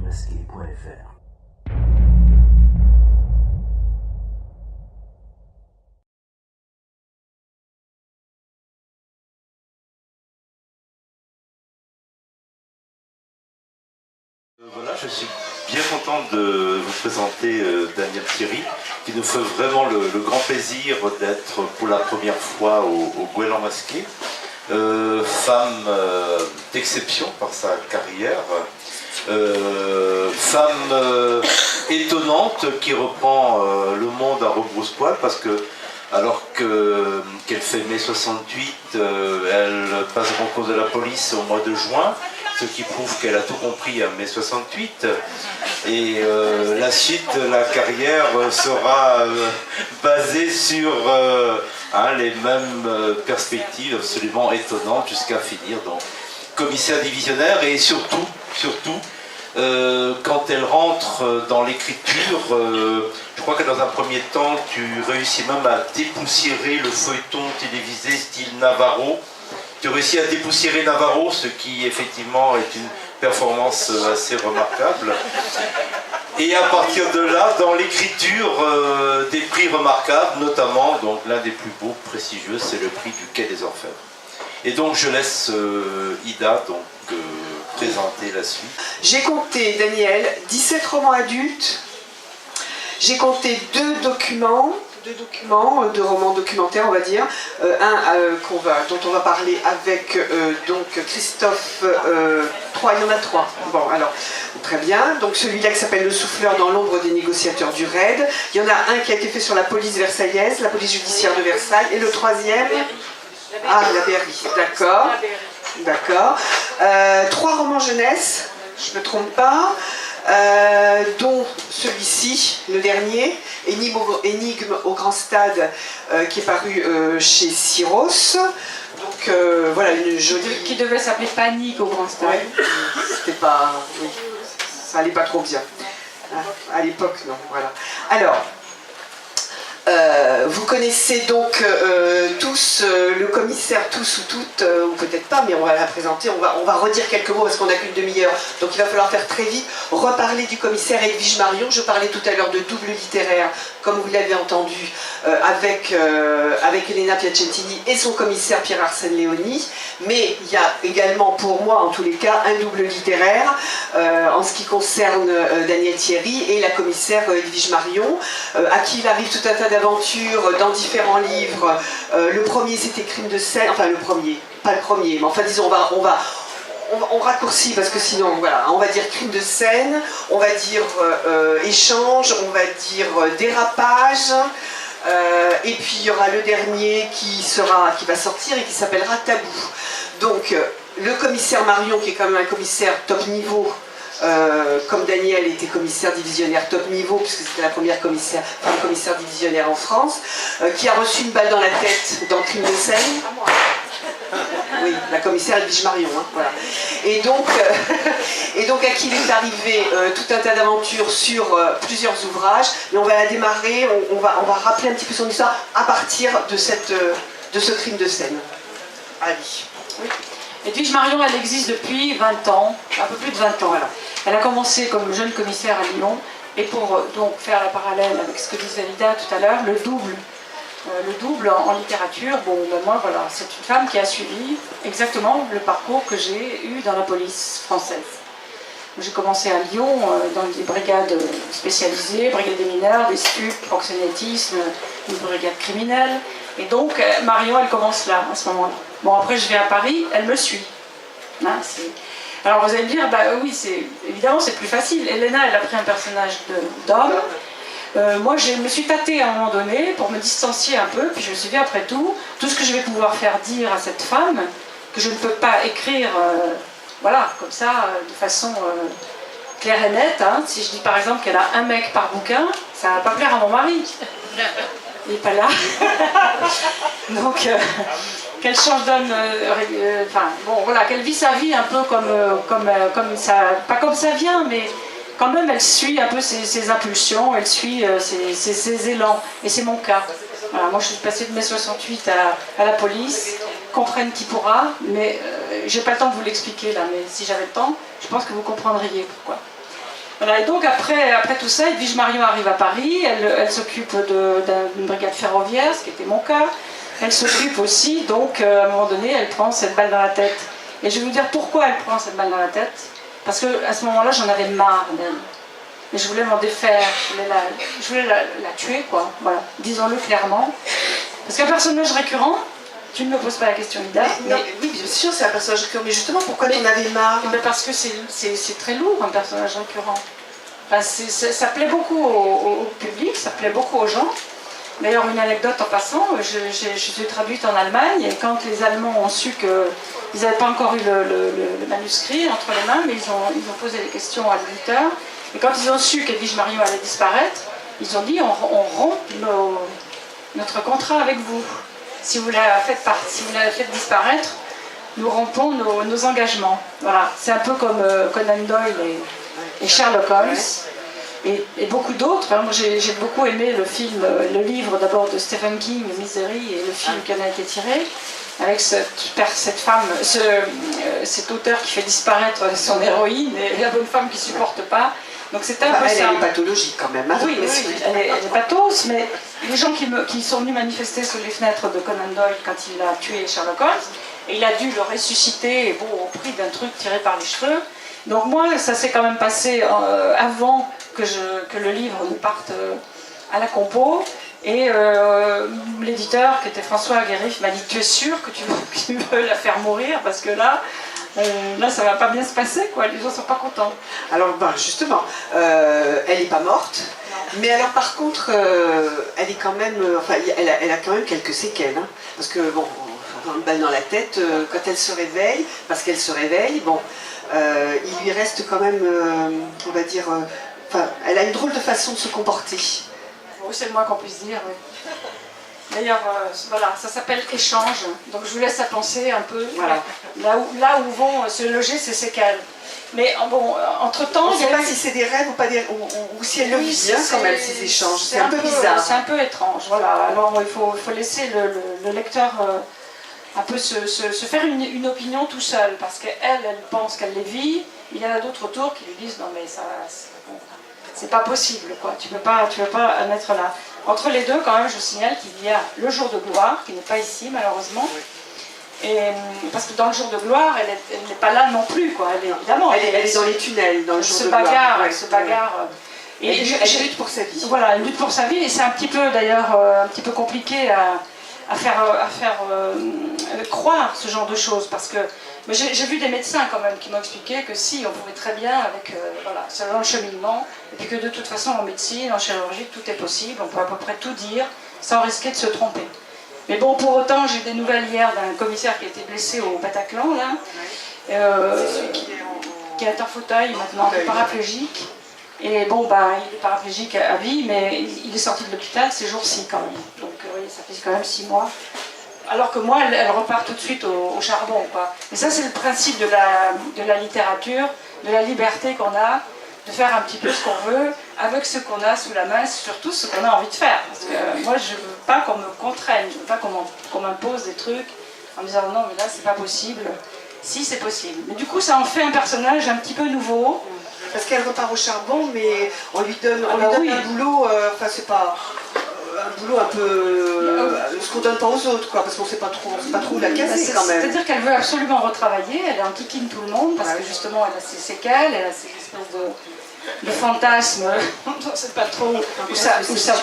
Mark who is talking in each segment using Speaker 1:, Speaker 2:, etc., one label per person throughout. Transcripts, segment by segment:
Speaker 1: www.gouelmasqué.fr.
Speaker 2: Voilà, je suis bien content de vous présenter Danielle Thierry, qui nous fait vraiment le grand plaisir d'être pour la première fois au Goéland Masqué. Femme d'exception par sa carrière, femme étonnante qui reprend le monde à rebrousse-poil, parce que alors qu'elle fait mai 68, elle passe au concours de la police au mois de juin, ce qui prouve qu'elle a tout compris à mai 68. Et la suite de la carrière sera basée sur les mêmes perspectives absolument étonnantes jusqu'à finir donc commissaire divisionnaire. Et surtout, quand elle rentre dans l'écriture, je crois que dans un premier temps, tu réussis même à dépoussiérer le feuilleton télévisé style Navarro. Tu réussis à dépoussiérer Navarro, ce qui effectivement est une performance assez remarquable. Et à partir de là, dans l'écriture, des prix remarquables, notamment donc l'un des plus beaux, prestigieux, c'est le prix du Quai des Orfèvres. Et donc je laisse Ida présenter la suite.
Speaker 3: J'ai compté, Daniel, 17 romans adultes. J'ai compté deux romans documentaires, on va dire. Dont on va parler avec donc Christophe. Il y en a trois. Bon, alors, très bien. Donc celui-là qui s'appelle Le Souffleur dans l'ombre des négociateurs du RAID. Il y en a un qui a été fait sur la police versaillaise, la police judiciaire de Versailles. Et le troisième... la Berry, d'accord. D'accord. 3 romans jeunesse, je ne me trompe pas. Dont celui-ci, le dernier, Énigme au grand stade, qui est paru chez Syros. Donc voilà, une jolie...
Speaker 4: Qui devait s'appeler Panique au grand stade.
Speaker 3: Ouais, c'était pas... Oui, ça allait pas trop bien. À l'époque, non, voilà. Alors... vous connaissez donc tous le commissaire, tous ou toutes, ou peut-être pas, mais on va la présenter, on va redire quelques mots parce qu'on n'a qu'une demi-heure, donc il va falloir faire très vite, reparler du commissaire Edwige Marion. Je parlais tout à l'heure de double littéraire, comme vous l'avez entendu, avec Elena Piacentini et son commissaire Pierre-Arsène Léoni, mais il y a également pour moi, en tous les cas, un double littéraire en ce qui concerne Danielle Thierry et la commissaire Edwige Marion, à qui il arrive tout un tas d'aventures dans différents livres. Le premier, c'était Crime de scène, enfin le premier, pas le premier, mais enfin disons, on raccourcit parce que sinon, voilà, on va dire crime de scène, on va dire échange, on va dire dérapage, et puis il y aura le dernier qui va sortir et qui s'appellera Tabou. Donc, le commissaire Marion, qui est quand même un commissaire top niveau, comme Daniel était commissaire divisionnaire top niveau, puisque c'était la première commissaire divisionnaire en France, qui a reçu une balle dans la tête dans Crime de scène. Oui, la commissaire Edwige Marion, hein, voilà. Et donc à qui il est arrivé tout un tas d'aventures sur plusieurs ouvrages, et on va la démarrer, on va rappeler un petit peu son histoire à partir de ce Crime de scène. Allez.
Speaker 4: Oui. Edwige Marion, elle existe depuis 20 ans, un peu plus de 20 ans.
Speaker 3: Voilà.
Speaker 4: Elle a commencé comme jeune commissaire à Lyon, et pour donc faire la parallèle avec ce que disait Lida tout à l'heure, le double en littérature, bon ben moi voilà, c'est une femme qui a suivi exactement le parcours que j'ai eu dans la police française. J'ai commencé à Lyon dans des brigades spécialisées, brigade des mineurs, des stupes, proxénétisme, une brigade criminelle. Et donc Marion, elle commence là, à ce moment-là. Bon, après je viens à Paris, elle me suit. Hein, alors vous allez me dire, bah oui, évidemment c'est plus facile. Elena, elle a pris un personnage d'homme. Moi, je me suis tâtée à un moment donné pour me distancier un peu, puis je me suis dit, après tout ce que je vais pouvoir faire dire à cette femme, que je ne peux pas écrire, voilà, comme ça, de façon claire et nette. Hein. Si je dis par exemple qu'elle a un mec par bouquin, ça ne va pas plaire à mon mari. Il n'est pas là. Donc, qu'elle change d'homme, bon, voilà, qu'elle vit sa vie un peu comme ça, pas comme ça vient, mais quand même, elle suit un peu ses impulsions, elle suit ses élans, et c'est mon cas. Voilà, moi, je suis passée de mai 68 à la police, comprenne qui pourra, mais j'ai pas le temps de vous l'expliquer là, mais si j'avais le temps, je pense que vous comprendriez pourquoi. Voilà, et donc après tout ça, Edwige Marion arrive à Paris, elle s'occupe d'une brigade ferroviaire, ce qui était mon cas. Elle s'occupe aussi, donc à un moment donné, elle prend cette balle dans la tête. Et je vais vous dire pourquoi elle prend cette balle dans la tête. Parce qu'à ce moment-là, j'en avais marre d'elle. Et je voulais m'en défaire, je voulais la tuer, quoi. Voilà, disons-le clairement. Parce qu'un personnage récurrent, tu ne me poses pas la question, Ida.
Speaker 3: Oui, bien sûr, c'est un personnage récurrent, mais justement, pourquoi tu en avais marre?
Speaker 4: Parce que c'est très lourd, un personnage récurrent. Enfin, ça plaît beaucoup au public, ça plaît beaucoup aux gens. D'ailleurs, une anecdote en passant, je suis traduite en Allemagne, et quand les Allemands ont su qu'ils n'avaient pas encore eu le manuscrit entre les mains, mais ils ont posé des questions à l'éditeur, et quand ils ont su qu'Edwige Marion allait disparaître, ils ont dit on rompt notre contrat avec vous. Si vous la faites disparaître, nous rompons nos engagements. Voilà. C'est un peu comme Conan Doyle et Sherlock Holmes. Et beaucoup d'autres. Moi, j'ai beaucoup aimé le livre d'abord de Stephen King, Misery, et le film qui en a été tiré, avec cette femme, cet auteur qui fait disparaître son héroïne et la bonne femme qui ne supporte pas. Donc c'était un peu ça.
Speaker 3: Elle est pathologique quand même. Hein.
Speaker 4: Oui, elle est pathos, mais les gens qui sont venus manifester sous les fenêtres de Conan Doyle quand il a tué Sherlock Holmes, et il a dû le ressusciter au prix d'un truc tiré par les cheveux. Donc moi, ça s'est quand même passé avant que le livre ne parte à la compo. Et l'éditeur, qui était François Aguerif, m'a dit « Tu es sûr que tu veux la faire mourir? Parce que là, ça va pas bien se passer, quoi. Les gens sont pas contents. »
Speaker 3: Alors, justement, elle n'est pas morte. Non. Mais alors, par contre, elle est quand même... elle a quand même quelques séquelles. Hein, parce que, bon, une balle dans la tête, quand elle se réveille, parce qu'elle se réveille, bon... il lui reste quand même, on va dire, elle a une drôle de façon de se comporter.
Speaker 4: Oui, c'est le moins qu'on puisse dire, oui. D'ailleurs, voilà, ça s'appelle échange, donc je vous laisse à penser un peu là où vont se loger ces séquelles. Mais bon, entre-temps...
Speaker 3: On ne sait pas si c'est des rêves ou pas des ou si elle le vit bien quand même, ces échanges. C'est un peu bizarre.
Speaker 4: C'est un peu étrange, voilà. Alors il faut laisser le lecteur... un peu se faire une opinion tout seul, parce qu'elle pense qu'elle les vit, il y en a d'autres autour qui lui disent non mais ça c'est pas possible, quoi. Tu peux pas mettre là. Entre les deux, quand même, je signale qu'il y a le jour de gloire, qui n'est pas ici malheureusement, et, parce que dans le jour de gloire, elle n'est pas là non plus, quoi. Elle est
Speaker 3: dans les tunnels, dans le jour de gloire.
Speaker 4: Elle se bagarre.
Speaker 3: Et elle lutte pour sa vie.
Speaker 4: Voilà, elle lutte pour sa vie, et c'est un petit peu d'ailleurs un petit peu compliqué à faire croire ce genre de choses, parce que j'ai vu des médecins quand même qui m'ont expliqué que si, on pouvait très bien avec selon le cheminement, et puis que de toute façon en médecine, en chirurgie, tout est possible, on peut à peu près tout dire sans risquer de se tromper. Mais bon, pour autant, j'ai eu des nouvelles hier d'un commissaire qui a été blessé au Bataclan, là, qui est en fauteuil maintenant, paraplégique. Et bon, il est paraplégique à vie, mais il est sorti de l'hôpital ces jours-ci quand même. Donc oui, ça fait quand même 6 mois. Alors que moi, elle repart tout de suite au charbon, quoi. Et ça, c'est le principe de la littérature, de la liberté qu'on a, de faire un petit peu ce qu'on veut, avec ce qu'on a sous la main, surtout ce qu'on a envie de faire. Parce que moi, je ne veux pas qu'on me contraigne, je ne veux pas qu'on m'impose des trucs en me disant non, mais là, c'est pas possible. Si, c'est possible. Mais du coup, ça en fait un personnage un petit peu nouveau.
Speaker 3: Parce qu'elle repart au charbon, mais on lui donne un boulot, c'est pas un boulot un peu ce qu'on donne pas aux autres, quoi, parce qu'on sait pas trop la caser quand même.
Speaker 4: C'est-à-dire qu'elle veut absolument retravailler, elle enquiquine tout le monde, parce que justement elle a ses séquelles, elle a ces espèces de fantasmes, on ne sait pas trop où ça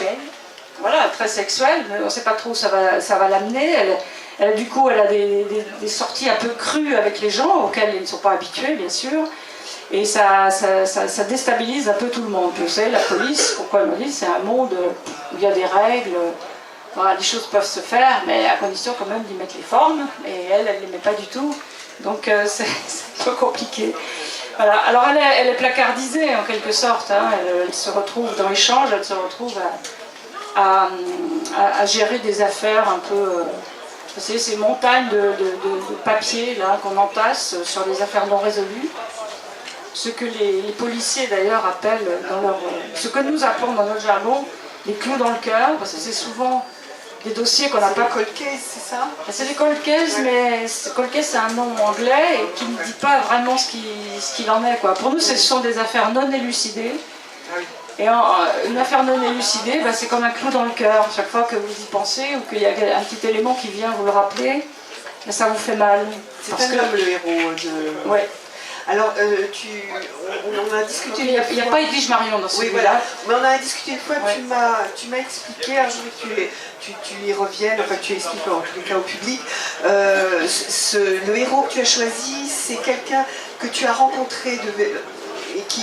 Speaker 4: voilà, très sexuel, on ne sait pas trop où ça va l'amener. Du coup, elle a des sorties un peu crues avec les gens, auxquels ils ne sont pas habitués, bien sûr. Et ça déstabilise un peu tout le monde. Vous savez, la police, pourquoi elle me dit, c'est un monde où il y a des règles, voilà, les choses peuvent se faire, mais à condition quand même d'y mettre les formes, et elle ne les met pas du tout. Donc c'est un peu compliqué. Voilà. Alors elle est placardisée en quelque sorte, hein. Elle se retrouve dans l'échange, elle se retrouve à gérer des affaires un peu... Vous savez, ces montagnes de papier là, qu'on entasse sur des affaires non résolues. Ce que les policiers d'ailleurs appellent, ce que nous appelons dans notre jargon, les clous dans le cœur, parce que c'est souvent des dossiers qu'on n'a pas...
Speaker 3: cold case, c'est ça?
Speaker 4: C'est des cold cases, mais cold case c'est un nom anglais et qui ne dit pas vraiment ce qu'il en est, quoi. Pour nous, ce sont des affaires non élucidées.
Speaker 3: Ah oui.
Speaker 4: Et une affaire non élucidée, bah, c'est comme un clou dans le cœur. Chaque fois que vous y pensez ou qu'il y a un petit élément qui vient vous le rappeler, bah, ça vous fait mal.
Speaker 3: C'est un homme, le héros de...
Speaker 4: Ouais.
Speaker 3: Alors, on en a discuté.
Speaker 4: Il n'y a pas Edwige Marion dans ce
Speaker 3: Oui,
Speaker 4: livre-là.
Speaker 3: voilà. Mais on en a discuté une fois,
Speaker 4: Ouais.
Speaker 3: tu m'as expliqué, alors je voudrais que tu y reviennes, enfin que tu expliques en tous les cas au public. Le héros que tu as choisi, c'est quelqu'un que tu as rencontré et qui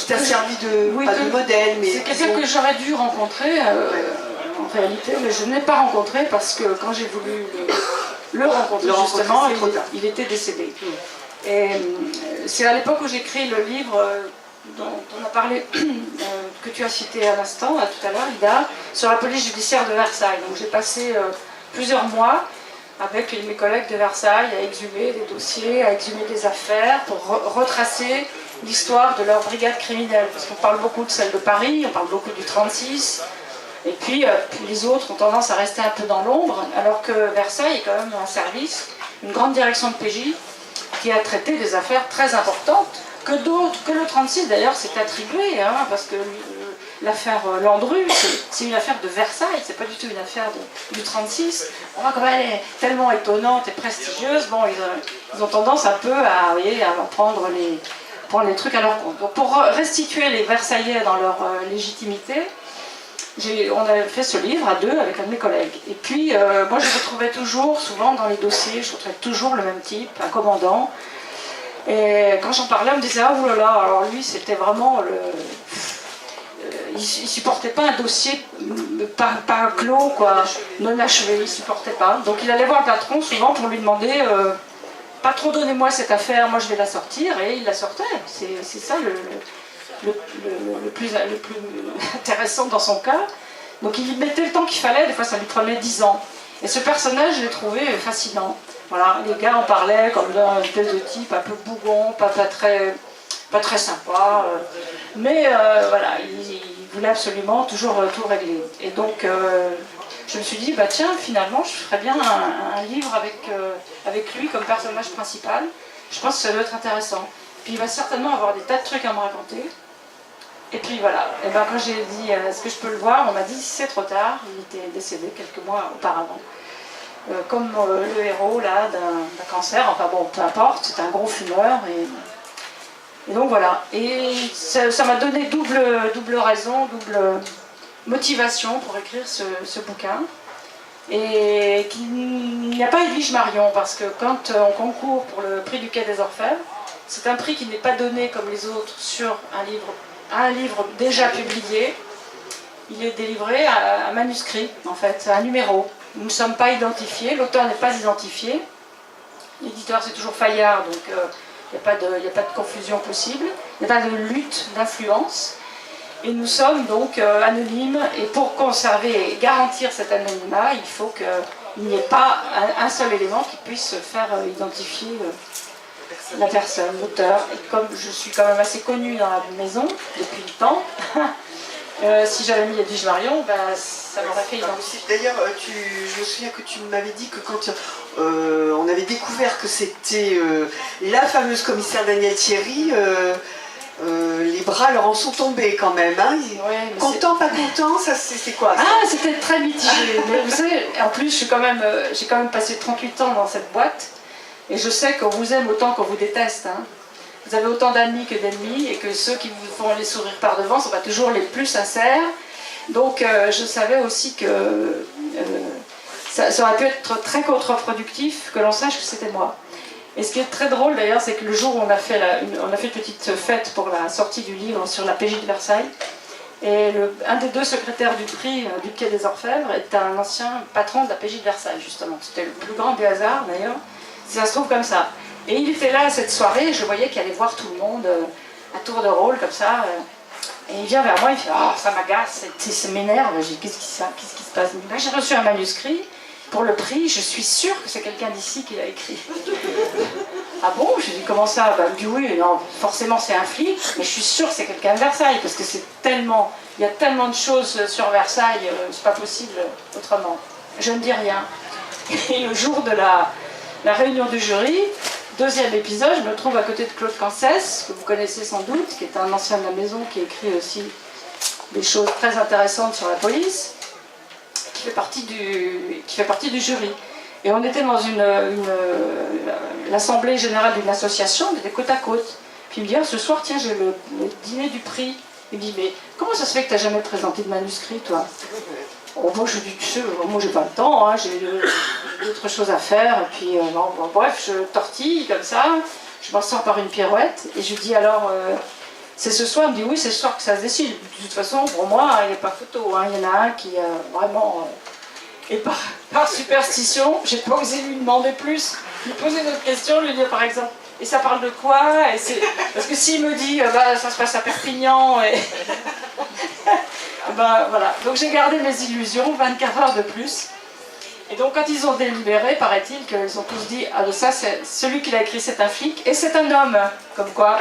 Speaker 3: t'a servi pas de modèle, mais...
Speaker 4: C'est quelqu'un que j'aurais dû rencontrer, en réalité, mais je ne l'ai pas rencontré parce que quand j'ai voulu le rencontrer, justement, il était décédé. Et c'est à l'époque où j'écris le livre dont on a parlé, que tu as cité à l'instant, tout à l'heure, Ida, sur la police judiciaire de Versailles. Donc j'ai passé plusieurs mois avec mes collègues de Versailles à exhumer des dossiers, à exhumer des affaires pour retracer l'histoire de leur brigade criminelle. Parce qu'on parle beaucoup de celle de Paris, on parle beaucoup du 36, et puis les autres ont tendance à rester un peu dans l'ombre, alors que Versailles est quand même un service, une grande direction de PJ, qui a traité des affaires très importantes, que le 36 d'ailleurs s'est attribué, hein, parce que l'affaire Landru, c'est une affaire de Versailles, c'est pas du tout une affaire du 36. On voit comme elle est tellement étonnante et prestigieuse, bon, ils ont tendance un peu à prendre les trucs à leur compte. Donc pour restituer les Versaillais dans leur légitimité, on avait fait ce livre à deux avec un de mes collègues. Et puis, moi, je retrouvais toujours, souvent dans les dossiers, je retrouvais toujours le même type, un commandant. Et quand j'en parlais, on me disait, ah oulala, alors lui, c'était vraiment il supportait pas un dossier pas clos, quoi, non achevé, il supportait pas. Donc il allait voir le patron souvent pour lui demander, pas trop donnez-moi cette affaire, moi je vais la sortir, et il la sortait. C'est ça le plus intéressant dans son cas. Donc il mettait le temps qu'il fallait, des fois ça lui prenait 10 ans. Et ce personnage, je l'ai trouvé fascinant. Voilà, les gars en parlaient comme d'un espèce de type un peu bougon, pas très sympa. Mais voilà, il voulait absolument toujours tout régler. Et donc je me suis dit, bah tiens, finalement, je ferais bien un livre avec lui comme personnage principal. Je pense que ça doit être intéressant. Puis il va certainement avoir des tas de trucs à me raconter. Et puis voilà, et ben, quand j'ai dit est-ce que je peux le voir, on m'a dit c'est trop tard, il était décédé quelques mois auparavant. Comme le héros là d'un cancer, enfin bon, peu importe, c'est un gros fumeur. Et donc voilà, et ça m'a donné double raison, double motivation pour écrire ce bouquin. Et qu'il n'y a pas Edwige Marion, parce que quand on concourt pour le prix du Quai des Orfèvres, c'est un prix qui n'est pas donné comme les autres sur un livre déjà publié. Il est délivré à un manuscrit, en fait, à un numéro. Nous ne sommes pas identifiés, l'auteur n'est pas identifié. L'éditeur, c'est toujours Fayard, donc il n'y a pas de confusion possible. Il n'y a pas de lutte d'influence. Et nous sommes donc anonymes, et pour conserver et garantir cet anonymat, il faut qu'il n'y ait pas un seul élément qui puisse faire identifier la personne, l'auteur. Et comme je suis quand même assez connue dans la maison depuis le temps, si j'avais mis Edwige Marion, ben, ça m'aurait fait identifier.
Speaker 3: D'ailleurs, je me souviens que tu m'avais dit que quand on avait découvert que c'était la fameuse commissaire Danielle Thierry, les bras leur en sont tombés quand même. Hein.
Speaker 4: Ouais,
Speaker 3: content, pas content, ça c'est quoi ça?
Speaker 4: Ah, c'était très mitigé. Mais vous savez, en plus, j'ai quand même passé 38 ans dans cette boîte, et je sais qu'on vous aime autant qu'on vous déteste. Hein. Vous avez autant d'amis que d'ennemis, et que ceux qui vous font les sourires par devant ne sont pas toujours les plus sincères. Donc je savais aussi que ça aurait pu être très contre-productif que l'on sache que c'était moi. Et ce qui est très drôle d'ailleurs, c'est que le jour où on a fait une petite fête pour la sortie du livre sur la PJ de Versailles, et un des deux secrétaires du prix du Quai des Orfèvres est un ancien patron de la PJ de Versailles, justement. C'était le plus grand des hasards d'ailleurs, ça se trouve comme ça. Et il était là à cette soirée, et je voyais qu'il allait voir tout le monde à tour de rôle comme ça. Et il vient vers moi, il fait « Oh, ça m'agace, ça m'énerve. » J'ai dit « Qu'est-ce qui se passe ?» Il me dit « J'ai reçu un manuscrit pour le prix, je suis sûre que c'est quelqu'un d'ici qui l'a écrit. » Ah bon? J'ai dit « Comment ça? » Il me dit « Oui, non, forcément c'est un flic, mais je suis sûre que c'est quelqu'un de Versailles, parce que il y a tellement de choses sur Versailles, c'est pas possible autrement. » je ne dis rien. Et le jour de la réunion du jury, deuxième épisode, je me trouve à côté de Claude Cancès, que vous connaissez sans doute, qui est un ancien de la maison, qui écrit aussi des choses très intéressantes sur la police, qui fait partie du jury. Et on était dans l'assemblée générale d'une association, on était côte à côte. Puis il me dit, ah, ce soir, tiens, j'ai le dîner du prix. Il me dit, mais comment ça se fait que tu n'as jamais présenté de manuscrit, toi? Oh, moi, je dis, tu sais, moi, j'ai pas le temps, hein, j'ai d'autres choses à faire. Et puis, bref, je tortille comme ça, je m'en sors par une pirouette. Et je lui dis, alors, c'est ce soir? Il me dit, oui, c'est ce soir que ça se décide. De toute façon, pour moi, il n'y a pas photo. Hein. Il y en a un qui, vraiment... et par superstition, j'ai pas osé lui demander plus, lui poser d'autres questions, lui dire par exemple, et ça parle de quoi? Parce que s'il me dit, ça se passe à Perpignan, et voilà. Donc j'ai gardé mes illusions, 24 heures de plus. Et donc quand ils ont délibéré, paraît-il qu'ils ont tous dit, ah ça, c'est celui qui l'a écrit, c'est un flic, et c'est un homme, comme quoi.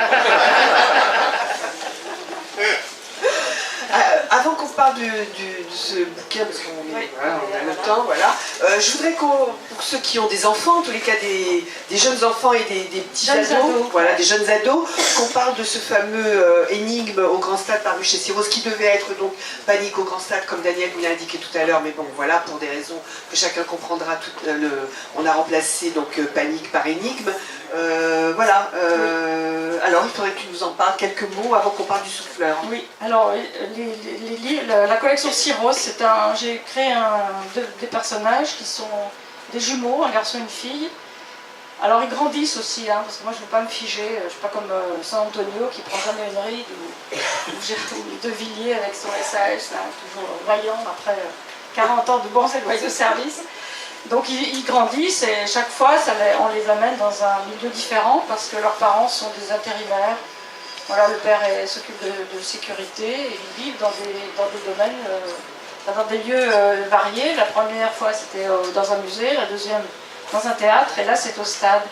Speaker 3: Avant qu'on parle de ce bouquin, parce qu'on a le temps, voilà, je voudrais pour ceux qui ont des enfants, en tous les cas des jeunes enfants et des petits ados, voilà, des jeunes ados, qu'on parle de ce fameux énigme au Grand Stade paru chez Syros, qui devait être donc Panique au Grand Stade, comme Daniel vous l'a indiqué tout à l'heure, mais bon, voilà, pour des raisons que chacun comprendra, on a remplacé donc Panique par énigme. Voilà. Alors, il faudrait que tu nous en parles quelques mots avant qu'on parle du souffleur.
Speaker 4: Oui. Alors, la collection Syros, j'ai créé des personnages qui sont des jumeaux, un garçon et une fille. Alors, ils grandissent aussi, hein, parce que moi, je ne veux pas me figer. Je ne suis pas comme San Antonio qui prend jamais une ride, ou De Villiers avec son SAS, là, toujours vaillant après 40 ans de bons et loyaux service. Donc ils grandissent et chaque fois on les amène dans un milieu différent parce que leurs parents sont des intérimaires. Voilà, le père s'occupe de sécurité et ils vivent dans des domaines, dans des lieux variés. La première fois c'était dans un musée, la deuxième dans un théâtre et là c'est au stade.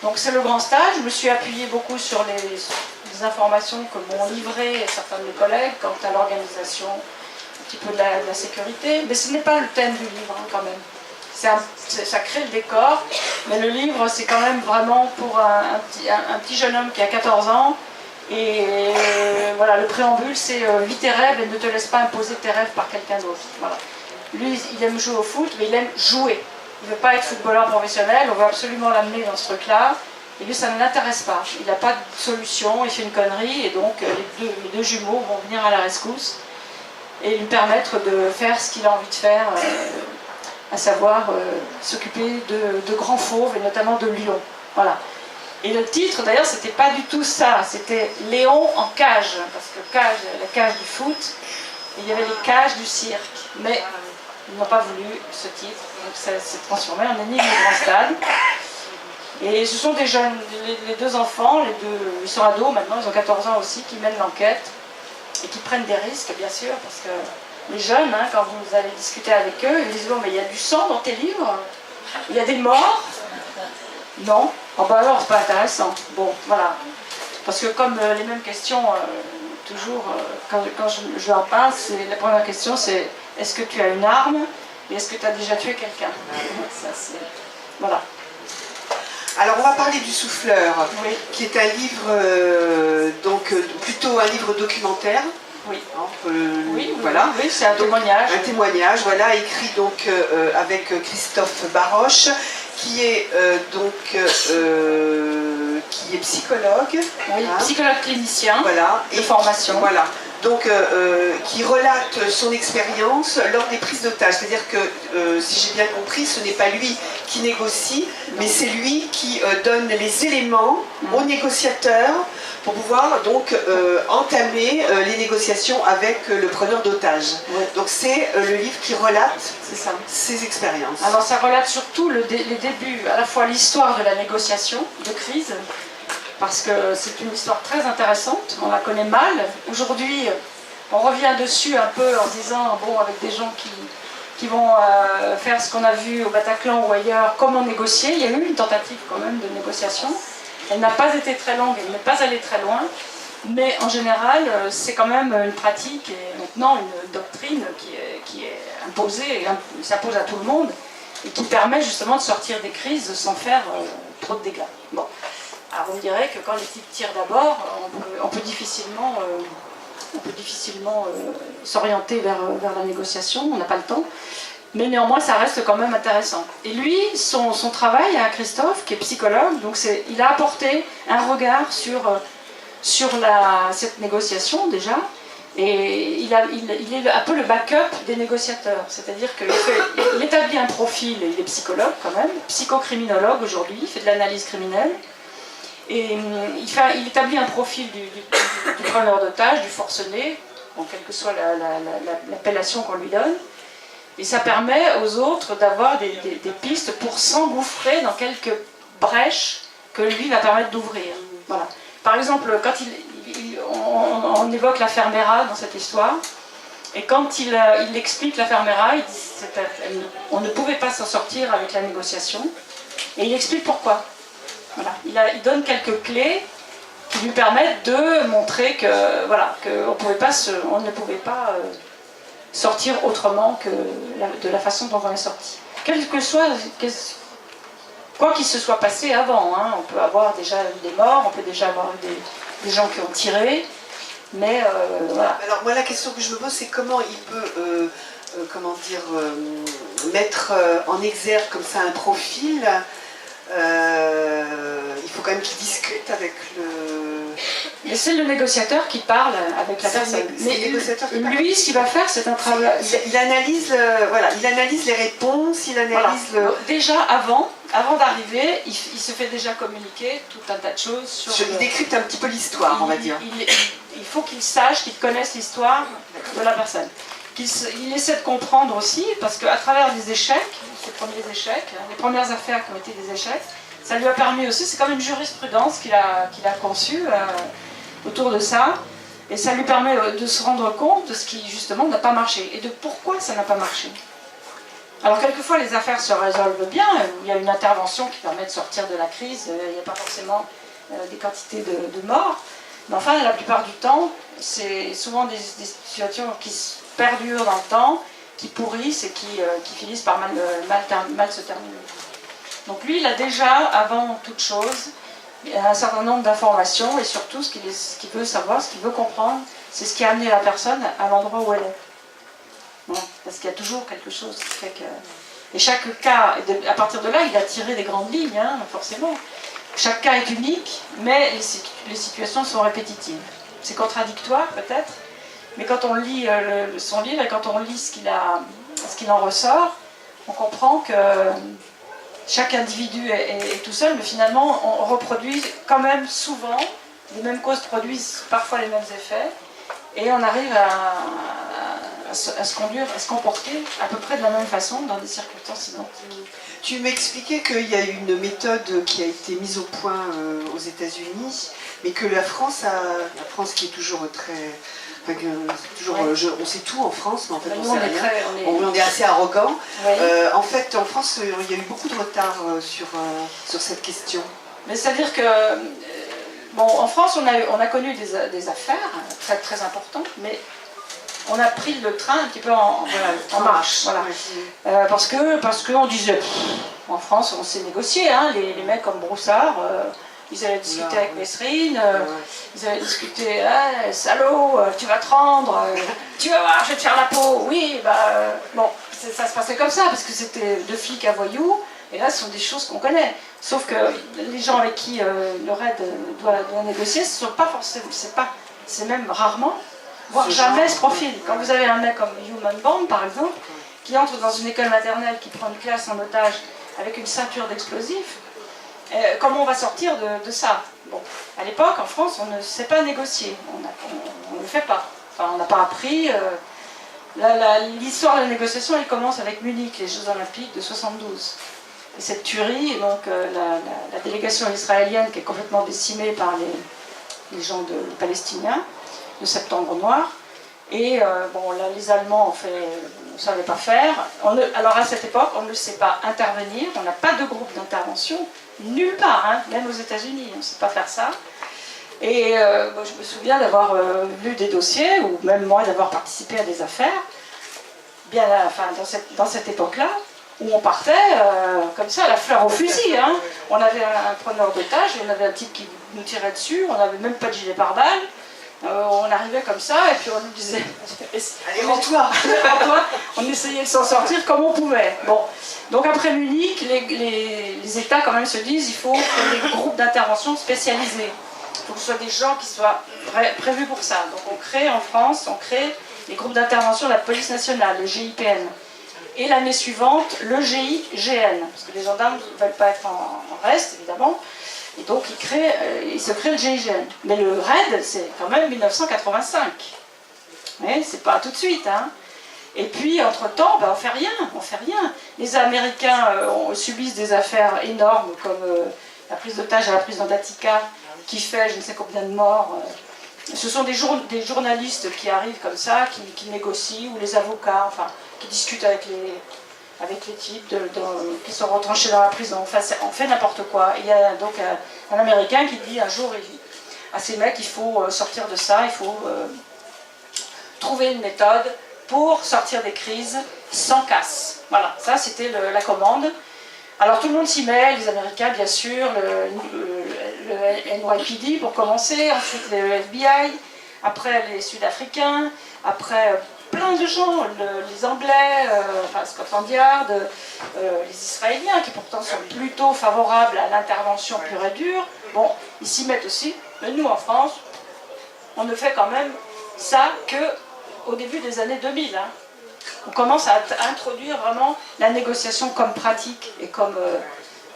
Speaker 4: Donc c'est le Grand Stade. Je me suis appuyée beaucoup sur les informations que m'ont livrées certains de mes collègues quant à l'organisation, un petit peu de la sécurité. Mais ce n'est pas le thème du livre hein, quand même. Ça crée le décor, mais le livre c'est quand même vraiment pour un petit jeune homme qui a 14 ans et voilà, le préambule c'est vis tes rêves et ne te laisse pas imposer tes rêves par quelqu'un d'autre. Voilà. Lui il aime jouer au foot mais il aime jouer, il ne veut pas être footballeur professionnel, on veut absolument l'amener dans ce truc là et lui ça ne l'intéresse pas, il n'a pas de solution, il fait une connerie et donc les deux jumeaux vont venir à la rescousse et lui permettre de faire ce qu'il a envie de faire. À savoir s'occuper de grands fauves et notamment de lions. Voilà. Et le titre d'ailleurs c'était pas du tout ça, c'était Léon en cage, parce que la cage du foot, et il y avait les cages du cirque. Mais ils n'ont pas voulu ce titre, donc ça s'est transformé en énigme du Grand Stade. Et ce sont des jeunes, les deux enfants, ils sont ados maintenant, ils ont 14 ans aussi, qui mènent l'enquête et qui prennent des risques bien sûr, parce que les jeunes, hein, quand vous allez discuter avec eux, ils disent « Bon, mais il y a du sang dans tes livres? Il y a des morts ?» Non. Oh, bah alors, c'est pas intéressant. Bon, voilà. Parce que comme les mêmes questions, toujours, quand je leur parle, la première question c'est « Est-ce que tu as une arme? Et est-ce que tu as déjà tué quelqu'un ?» Ça, c'est... Voilà.
Speaker 3: Alors on va parler du Souffleur,
Speaker 4: oui.
Speaker 3: Qui est un livre, plutôt un livre documentaire.
Speaker 4: Oui.
Speaker 3: Voilà.
Speaker 4: Oui, c'est un témoignage.
Speaker 3: Un témoignage, voilà, écrit donc avec Christophe Baroche, qui est psychologue.
Speaker 4: Oui, hein, psychologue clinicien,
Speaker 3: voilà,
Speaker 4: de formation.
Speaker 3: Voilà. Donc, qui relate son expérience lors des prises d'otages. C'est-à-dire que, si j'ai bien compris, ce n'est pas lui qui négocie, mais c'est lui qui donne les éléments aux négociateurs pour pouvoir donc entamer les négociations avec le preneur d'otages. Ouais. Donc c'est le livre qui relate ces expériences.
Speaker 4: Alors ça relate surtout les débuts, à la fois l'histoire de la négociation de crise, parce que c'est une histoire très intéressante, on la connaît mal. Aujourd'hui, on revient dessus un peu en disant, bon, avec des gens qui vont faire ce qu'on a vu au Bataclan ou ailleurs, comment négocier. Il y a eu une tentative quand même de négociation. Elle n'a pas été très longue, elle n'est pas allée très loin. Mais en général, c'est quand même une pratique et maintenant une doctrine qui est imposée, et s'impose à tout le monde, et qui permet justement de sortir des crises sans faire trop de dégâts. Bon. Alors vous me direz que quand les types tirent d'abord, on peut difficilement s'orienter vers la négociation, on n'a pas le temps. Mais néanmoins, ça reste quand même intéressant. Et lui, son travail à Christophe, qui est psychologue, donc il a apporté un regard sur cette négociation déjà, et il est un peu le backup des négociateurs. C'est-à-dire qu'il établit un profil, il est psychologue quand même, psychocriminologue aujourd'hui, il fait de l'analyse criminelle, et il établit un profil du preneur d'otage, du forcené, en quelle que soit l'appellation qu'on lui donne. Et ça permet aux autres d'avoir des pistes pour s'engouffrer dans quelques brèches que lui va permettre d'ouvrir. Voilà. Par exemple, quand on évoque l'affaire Mera dans cette histoire, et quand il explique l'affaire Mera, il dit on ne pouvait pas s'en sortir avec la négociation, et il explique pourquoi. Voilà. Il donne quelques clés qui lui permettent de montrer que voilà, on ne pouvait pas sortir autrement que de la façon dont on est sorti. Quoi qu'il se soit passé avant, hein, on peut avoir déjà eu des morts, on peut déjà avoir eu des gens qui ont tiré, mais voilà.
Speaker 3: Alors moi la question que je me pose c'est comment il peut mettre en exergue comme ça un profil. Il faut quand même qu'il discute avec le...
Speaker 4: Mais c'est le négociateur qui parle avec la personne. Mais lui, ce qu'il va faire, c'est un travail...
Speaker 3: Il analyse les réponses, il analyse
Speaker 4: voilà. Déjà, avant d'arriver, il se fait déjà communiquer tout un tas de choses sur...
Speaker 3: Il décrypte un petit peu l'histoire, on va dire.
Speaker 4: Il faut qu'il sache, qu'il connaisse l'histoire de la personne. Il essaie de comprendre aussi, parce qu'à travers des échecs, ses premiers échecs, les premières affaires qui ont été des échecs, ça lui a permis aussi, c'est comme une jurisprudence qu'il a conçue autour de ça, et ça lui permet de se rendre compte de ce qui justement n'a pas marché, et de pourquoi ça n'a pas marché. Alors quelquefois les affaires se résolvent bien, il y a une intervention qui permet de sortir de la crise, il n'y a pas forcément des quantités de morts, mais enfin la plupart du temps, c'est souvent des situations qui perdurent dans le temps, qui pourrissent et qui finissent par mal se terminer. Donc lui, il a déjà, avant toute chose, un certain nombre d'informations et surtout ce qu'il veut savoir, ce qu'il veut comprendre, c'est ce qui a amené la personne à l'endroit où elle est. Bon, parce qu'il y a toujours quelque chose qui fait que... Et chaque cas, à partir de là, il a tiré des grandes lignes, hein, forcément. Chaque cas est unique, mais les situations sont répétitives. C'est contradictoire peut-être, mais quand on lit son livre et quand on lit ce qu'il en ressort, on comprend que chaque individu est tout seul, mais finalement on reproduit quand même souvent, les mêmes causes produisent parfois les mêmes effets, et on arrive à se conduire, à se comporter à peu près de la même façon dans des circonstances identiques.
Speaker 3: Tu m'expliquais qu'il y a une méthode qui a été mise au point aux États-Unis, mais que la France qui est toujours très... on sait tout en France, mais en fait on sait rien. On est assez arrogant. Oui. En fait, en France, il y a eu beaucoup de retard sur cette question.
Speaker 4: Mais c'est-à-dire que, en France, on a connu des affaires très, très importantes, mais on a pris le train un petit peu en marche. Voilà. Ouais. Parce qu'on disait, en France, on s'est négocié, hein, les mecs comme Broussard... Ils allaient discuter avec Messrine, ils allaient discuter, salaud, tu vas te rendre, tu vas voir, je vais te faire la peau. Oui, ça se passait comme ça, parce que c'était de flics à voyous, et là, ce sont des choses qu'on connaît. Sauf que les gens avec qui le RAID doit négocier, ce ne sont pas forcément, c'est même rarement, voire jamais ce profil. Quand vous avez un mec comme Human Bomb, par exemple, qui entre dans une école maternelle, qui prend une classe en otage avec une ceinture d'explosifs, comment on va sortir de ça? Bon, à l'époque, en France, on ne sait pas négocier, on ne le fait pas. Enfin, on n'a pas appris. L'histoire de la négociation, elle commence avec Munich, les Jeux Olympiques de 72. Et cette tuerie, donc la délégation israélienne qui est complètement décimée par les gens les Palestiniens, de Septembre Noir. Et les Allemands ne savaient pas faire. Alors à cette époque, on ne sait pas intervenir, on n'a pas de groupe d'intervention, nulle part, hein, même aux États-Unis, on ne sait pas faire ça. Et moi, je me souviens d'avoir lu des dossiers, ou même moi d'avoir participé à des affaires, bien enfin, dans cette époque-là, où on partait comme ça, à la fleur au fusil. Hein. On avait un preneur d'otage, on avait un type qui nous tirait dessus, on n'avait même pas de gilet pare-balles. On arrivait comme ça, et puis on nous disait...
Speaker 3: Allez, rends-toi.
Speaker 4: On essayait de s'en sortir comme on pouvait. Bon. Donc après Munich, les États quand même se disent il faut des groupes d'intervention spécialisés. Il faut que ce soit des gens qui soient prévus pour ça. Donc on crée en France, les groupes d'intervention de la police nationale, le GIPN. Et l'année suivante, le GIGN, parce que les gendarmes ne veulent pas être en reste, évidemment. Et donc il se crée le GIGN. Mais le RAID, c'est quand même 1985. Mais c'est pas tout de suite. Hein. Et puis, entre-temps, ben, on fait rien. Les Américains subissent des affaires énormes, comme la prise d'otage à la prison d'Attica, qui fait je ne sais combien de morts. Ce sont des journalistes qui arrivent comme ça, qui négocient, ou les avocats, enfin, qui discutent avec les types qui sont retranchés dans la prison. Enfin, on fait n'importe quoi. Il y a donc un Américain qui dit un jour à ces mecs, il faut sortir de ça, il faut trouver une méthode pour sortir des crises sans casse. Voilà, ça c'était la commande. Alors tout le monde s'y met, les Américains bien sûr, le NYPD pour commencer, ensuite le FBI, après les Sud-Africains, après plein de gens, les Anglais, enfin Scotland Yard, les Israéliens qui pourtant sont plutôt favorables à l'intervention pure et dure. Bon, ils s'y mettent aussi, mais nous en France, on ne fait quand même ça qu'au début des années 2000. Hein. On commence à introduire vraiment la négociation comme pratique et comme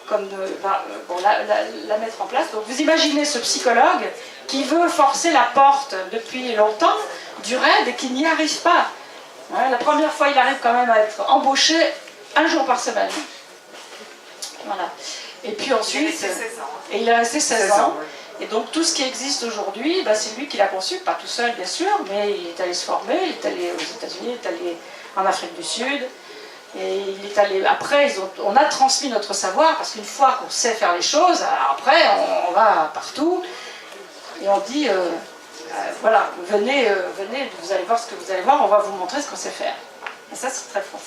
Speaker 4: la mettre en place. Donc vous imaginez ce psychologue qui veut forcer la porte depuis longtemps du RAID et qui n'y arrive pas. Hein, la première fois, il arrive quand même à être embauché 1 jour par semaine. Voilà. Et puis ensuite, il est resté 16 ans. Et donc tout ce qui existe aujourd'hui, bah, c'est lui qui l'a conçu, pas tout seul bien sûr, mais il est allé se former, il est allé aux États-Unis, il est allé en Afrique du Sud. Et il est allé. Après, on a transmis notre savoir, parce qu'une fois qu'on sait faire les choses, après on va partout et on dit voilà, venez, vous allez voir ce que vous allez voir, on va vous montrer ce qu'on sait faire. Et ça, c'est très fort.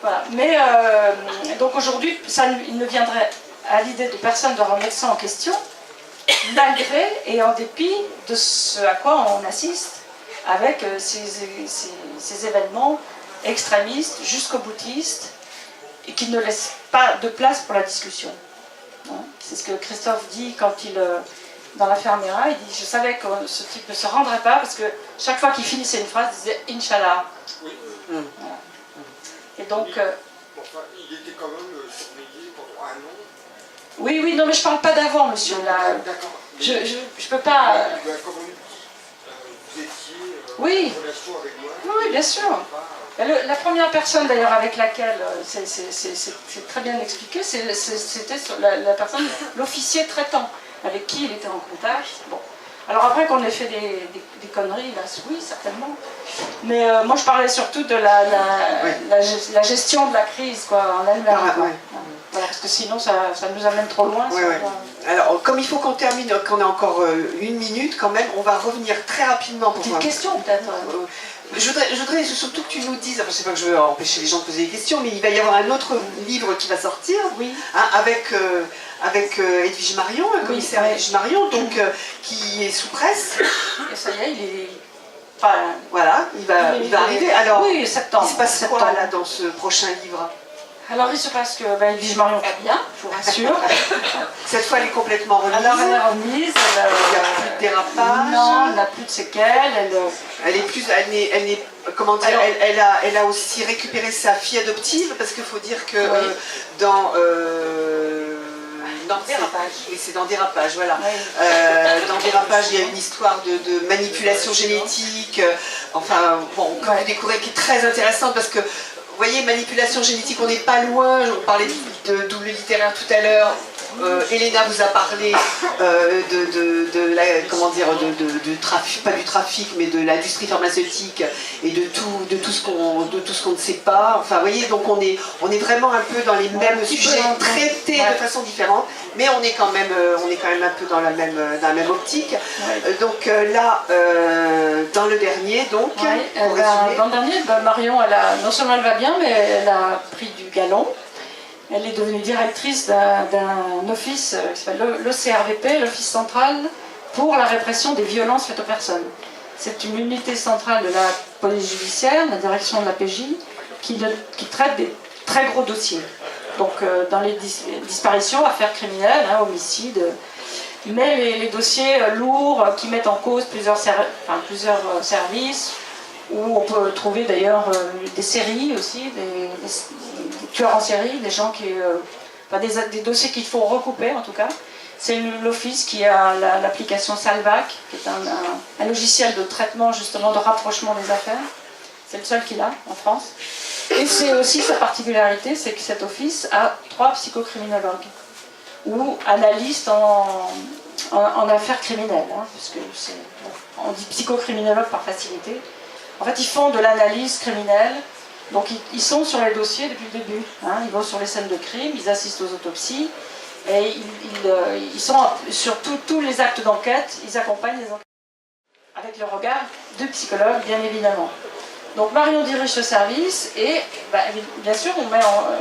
Speaker 4: Voilà. Mais donc aujourd'hui, il ne viendrait à l'idée de personne de remettre ça en question, malgré et en dépit de ce à quoi on assiste avec ces événements extrémistes, jusqu'au boutiste, et qui ne laissent pas de place pour la discussion. C'est ce que Christophe dit quand dans l'affaire Mera, il dit « Je savais que ce type ne se rendrait pas, parce que chaque fois qu'il finissait une phrase, il disait « Inch'Allah ». Voilà. Et donc...
Speaker 1: enfin, il était quand même surveillé pendant 1 an.
Speaker 4: Oui, non, mais je ne parle pas d'avant, monsieur. Là.
Speaker 1: D'accord.
Speaker 4: Je peux pas...
Speaker 1: Vous étiez
Speaker 4: oui.
Speaker 1: en relation avec moi.
Speaker 4: Oui, bien sûr. La première personne d'ailleurs avec laquelle, c'est très bien expliqué, c'était la personne, l'officier traitant, avec qui il était en contact. Bon. Alors après qu'on ait fait des conneries, là, oui, certainement. Mais moi je parlais surtout de la gestion de la crise, quoi, en elle-même. Voilà, parce que sinon ça nous amène trop loin.
Speaker 3: Alors, comme il faut qu'on termine, qu'on a encore 1 minute quand même, on va revenir très rapidement pour
Speaker 4: une question peut-être.
Speaker 3: Je voudrais surtout que tu nous dises, enfin, je ne sais pas que je veux empêcher les gens de poser des questions, mais il va y avoir un autre livre qui va sortir,
Speaker 4: oui.
Speaker 3: Hein, avec Edwige Marion, le commissaire Edwige Marion, donc, qui est sous presse.
Speaker 4: Et ça y est, il est... Enfin,
Speaker 3: voilà, il va arriver. Alors,
Speaker 4: oui, septembre.
Speaker 3: Il se passe quoi là dans ce prochain livre?
Speaker 4: Alors il se passe que Edwige Marion va bien, je vous rassure.
Speaker 3: Cette fois elle est complètement remise.
Speaker 4: Alors elle est remise,
Speaker 3: il n'y a plus de dérapage.
Speaker 4: Non, elle n'a plus de séquelles.
Speaker 3: Elle a aussi récupéré sa fille adoptive, parce qu'il faut dire que dans Dérapage. Oui, c'est dans Dérapage, voilà. Oui. Dans Dérapage, il y a une histoire de manipulation génétique, enfin, bon, que vous découvrez, qui est très intéressante, parce que vous voyez, manipulation génétique, on n'est pas loin. On parlait de double littéraire tout à l'heure. Elena vous a parlé de comment dire, de trafic, pas du trafic, mais de l'industrie pharmaceutique et de tout ce qu'on ne sait pas. Enfin, vous voyez, donc on est vraiment un peu dans les mêmes sujets traités de façon différente, mais on est quand même un peu dans la même optique. Donc là, dans le dernier, donc,
Speaker 4: dans le dernier, Marion, non seulement elle va bien, mais elle a pris du galon. Elle est devenue directrice d'un office qui s'appelle l'OCRVP, l'Office central pour la répression des violences faites aux personnes. C'est une unité centrale de la police judiciaire, la direction de la PJ, qui traite des très gros dossiers. Donc dans les disparitions, affaires criminelles, homicides, mais les dossiers lourds qui mettent en cause plusieurs services, où on peut trouver d'ailleurs des séries aussi, des tueurs en série, des gens qui... des dossiers qu'il faut recouper en tout cas. C'est l'office qui a l'application Salvac, qui est un logiciel de traitement justement de rapprochement des affaires. C'est le seul qu'il a en France. Et c'est aussi sa particularité, c'est que cet office a 3 psychocriminologues ou analystes en affaires criminelles, puisque on dit psychocriminologue par facilité. En fait, ils font de l'analyse criminelle, donc ils sont sur les dossiers depuis le début. Ils vont sur les scènes de crime, ils assistent aux autopsies, et ils sont sur tous les actes d'enquête, ils accompagnent les enquêtes avec le regard de psychologue, bien évidemment. Donc Marion dirige ce service, et bien sûr,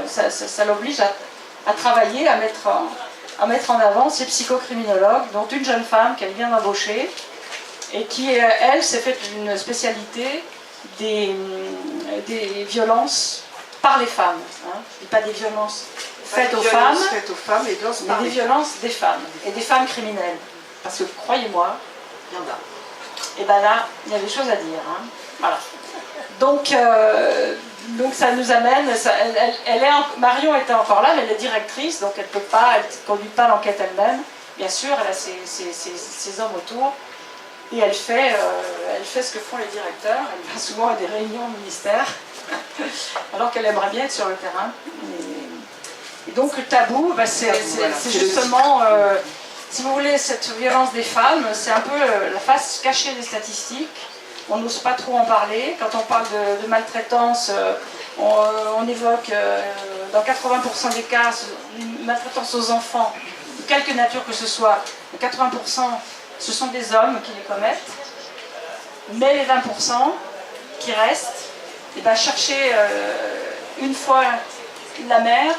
Speaker 4: ça l'oblige à travailler, à mettre en avant ces psychocriminologues, dont une jeune femme qu'elle vient d'embaucher, et qui, elle, s'est fait une spécialité des violences par les femmes. Je ne dis pas des violences faites aux femmes, mais des violences des femmes, et des femmes criminelles. Parce que, croyez-moi, il y en a. Et bien là, il y a des choses à dire. Voilà. Donc ça nous amène, Marion était encore là, mais elle est directrice, donc elle ne conduit pas l'enquête elle-même. Bien sûr, elle a ses hommes autour. Et elle fait ce que font les directeurs. Elle va souvent à des réunions au ministère, alors qu'elle aimerait bien être sur le terrain. Et donc le tabou, c'est justement, si vous voulez, cette violence des femmes, c'est un peu la face cachée des statistiques. On n'ose pas trop en parler. Quand on parle de maltraitance, on évoque dans 80% des cas une maltraitance aux enfants, de quelque nature que ce soit, 80%. Ce sont des hommes qui les commettent, mais les 20% qui restent, chercher une fois la mère,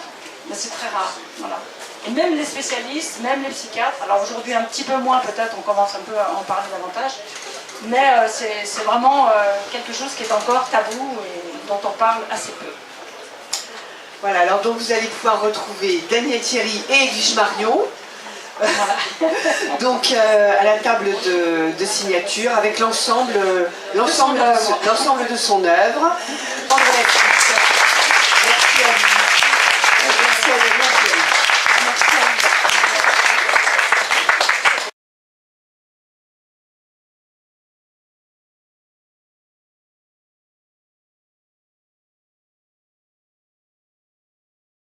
Speaker 4: c'est très rare. Voilà. Et même les spécialistes, même les psychiatres, alors aujourd'hui un petit peu moins peut-être, on commence un peu à en parler davantage, mais c'est vraiment quelque chose qui est encore tabou et dont on parle assez peu.
Speaker 3: Voilà, alors donc vous allez pouvoir retrouver Daniel Thierry et Edwige Marion. Voilà. Donc à la table de signature avec l'ensemble de son œuvre. André.